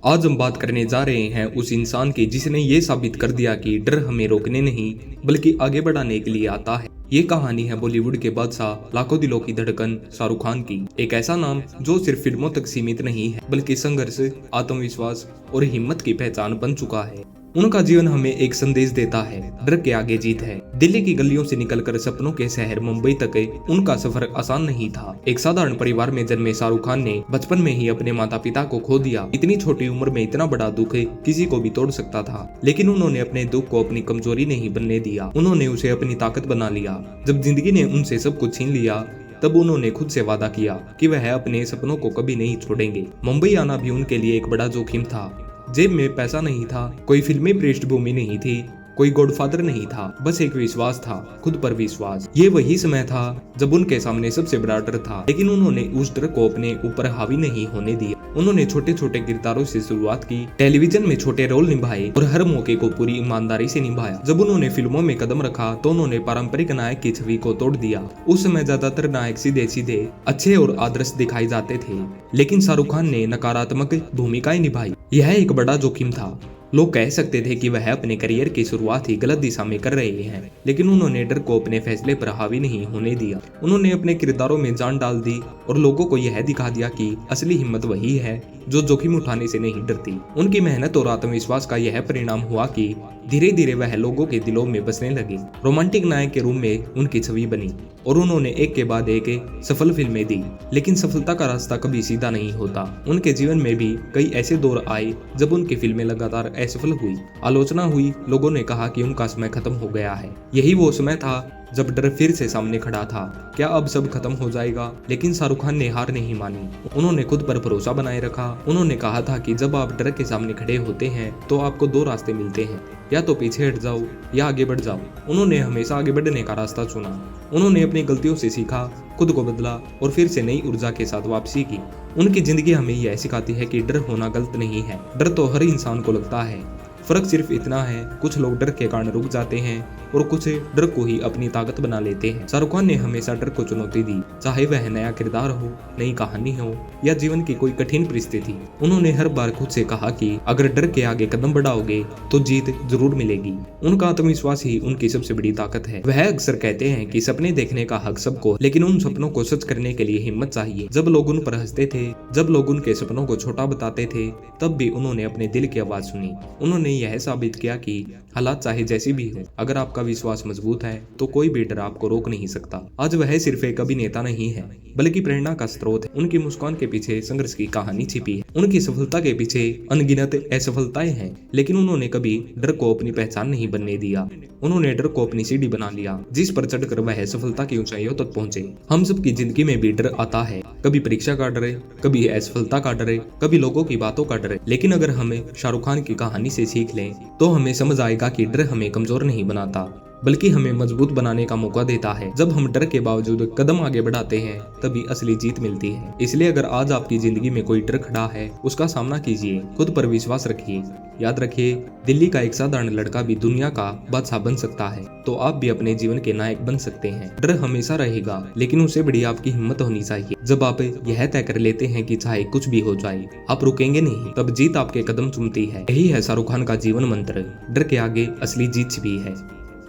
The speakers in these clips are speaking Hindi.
आज हम बात करने जा रहे हैं उस इंसान की जिसने ये साबित कर दिया कि डर हमें रोकने नहीं बल्कि आगे बढ़ाने के लिए आता है। ये कहानी है बॉलीवुड के बादशाह, लाखों दिलों की धड़कन शाहरुख खान की। एक ऐसा नाम जो सिर्फ फिल्मों तक सीमित नहीं है बल्कि संघर्ष, आत्मविश्वास और हिम्मत की पहचान बन चुका है। उनका जीवन हमें एक संदेश देता है, डर के आगे जीत है। दिल्ली की गलियों से निकलकर सपनों के शहर मुंबई तक उनका सफर आसान नहीं था। एक साधारण परिवार में जन्मे शाहरुख खान ने बचपन में ही अपने माता पिता को खो दिया। इतनी छोटी उम्र में इतना बड़ा दुख किसी को भी तोड़ सकता था, लेकिन उन्होंने अपने दुख को अपनी कमजोरी नहीं बनने दिया। उन्होंने उसे अपनी ताकत बना लिया। जब जिंदगी ने उनसे सब कुछ छीन लिया तब उन्होंने खुद से वादा किया कि वह अपने सपनों को कभी नहीं छोड़ेंगे। मुंबई आना भी उनके लिए एक बड़ा जोखिम था। जेब में पैसा नहीं था, कोई फिल्मी पृष्ठभूमि नहीं थी, कोई गॉडफादर नहीं था, बस एक विश्वास था, खुद पर विश्वास। ये वही समय था जब उनके सामने सबसे बड़ा डर था, लेकिन उन्होंने उस डर को अपने ऊपर हावी नहीं होने दिया। उन्होंने छोटे छोटे किरदारों से शुरुआत की, टेलीविजन में छोटे रोल निभाए और हर मौके को पूरी ईमानदारी से निभाया। जब उन्होंने फिल्मों में कदम रखा तो उन्होंने पारंपरिक नायक की छवि को तोड़ दिया। उस समय ज्यादातर नायक सीधे सीधे अच्छे और आदर्श दिखाई जाते थे, लेकिन शाहरुख खान ने नकारात्मक भूमिकाएं निभाई। यह एक बड़ा जोखिम था। लोग कह सकते थे कि वह अपने करियर की शुरुआत ही गलत दिशा में कर रहे हैं, लेकिन उन्होंने डर को अपने फैसले पर हावी नहीं होने दिया। उन्होंने अपने किरदारों में जान डाल दी और लोगों को यह दिखा दिया कि असली हिम्मत वही है जो जोखिम उठाने से नहीं डरती। उनकी मेहनत और आत्मविश्वास का यह परिणाम हुआ कि धीरे धीरे वह लोगों के दिलों में बसने लगे। रोमांटिक नायक के रूप में उनकी छवि बनी और उन्होंने एक के बाद एक सफल फिल्में दी, लेकिन सफलता का रास्ता कभी सीधा नहीं होता। उनके जीवन में भी कई ऐसे दौर आए जब उनकी फिल्में लगातार असफल हुई, आलोचना हुई, लोगों ने कहा कि उनका समय खत्म हो गया है। यही वो समय था जब डर फिर से सामने खड़ा था। क्या अब सब खत्म हो जाएगा? लेकिन शाहरुख खान ने हार नहीं मानी। उन्होंने खुद पर भरोसा बनाए रखा। उन्होंने कहा था कि जब आप डर के सामने खड़े होते हैं तो आपको दो रास्ते मिलते हैं, या तो पीछे हट जाओ या आगे बढ़ जाओ। उन्होंने हमेशा आगे बढ़ने का रास्ता चुना। उन्होंने अपनी गलतियों से सीखा, खुद को बदला और फिर से नई ऊर्जा के साथ वापसी की। उनकी जिंदगी हमें यह सिखाती है कि डर होना गलत नहीं है। डर तो हर इंसान को लगता है, फर्क सिर्फ इतना है कुछ लोग डर के कारण रुक जाते हैं और कुछ डर को ही अपनी ताकत बना लेते हैं। शाहरुख खान ने हमेशा डर को चुनौती दी, चाहे वह नया किरदार हो, नई कहानी हो या जीवन की कोई कठिन परिस्थिति। उन्होंने हर बार खुद से कहा कि अगर डर के आगे कदम बढ़ाओगे तो जीत जरूर मिलेगी। उनका आत्मविश्वास ही उनकी सबसे बड़ी ताकत है। वह अक्सर कहते हैं कि सपने देखने का हक सबको, लेकिन उन सपनों को सच करने के लिए हिम्मत चाहिए। जब लोग उन पर हंसते थे, जब लोग उनके सपनों को छोटा बताते थे, तब भी उन्होंने अपने दिल की आवाज सुनी। उन्होंने यह साबित किया कि हालात चाहे जैसी भी हो, अगर आपका विश्वास मजबूत है तो कोई भी डर आपको रोक नहीं सकता। आज वह सिर्फ एक अभिनेता नहीं है बल्कि प्रेरणा का स्रोत है। उनकी मुस्कान के पीछे संघर्ष की कहानी छिपी है। उनकी सफलता के पीछे अनगिनत असफलताएं हैं, लेकिन उन्होंने कभी डर को अपनी पहचान नहीं बनने दिया। उन्होंने डर को अपनी सीढ़ी बना लिया, जिस पर चढ़कर वह सफलता की ऊंचाइयों तक पहुंचे। हम सबकी जिंदगी में भी डर आता है, कभी परीक्षा का डर है, कभी असफलता का डर है, कभी लोगों की बातों का डर है। लेकिन अगर हमें शाहरुख खान की कहानी से सीख लें तो हमें समझ आएगा कि डर हमें कमजोर नहीं बनाता बल्कि हमें मजबूत बनाने का मौका देता है। जब हम डर के बावजूद कदम आगे बढ़ाते हैं तभी असली जीत मिलती है। इसलिए अगर आज आपकी जिंदगी में कोई डर खड़ा है, उसका सामना कीजिए, खुद पर विश्वास रखिए। याद रखिए, दिल्ली का एक साधारण लड़का भी दुनिया का बादशाह बन सकता है, तो आप भी अपने जीवन के नायक बन सकते हैं। डर हमेशा रहेगा, लेकिन उससे बड़ी आपकी हिम्मत होनी चाहिए। जब आप यह तय कर लेते हैं कि चाहे कुछ भी हो जाए आप रुकेंगे नहीं, तब जीत आपके कदम चूमती है। यही है शाहरुख खान का जीवन मंत्र, डर के आगे असली जीत छिपी है।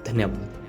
धन्यवाद।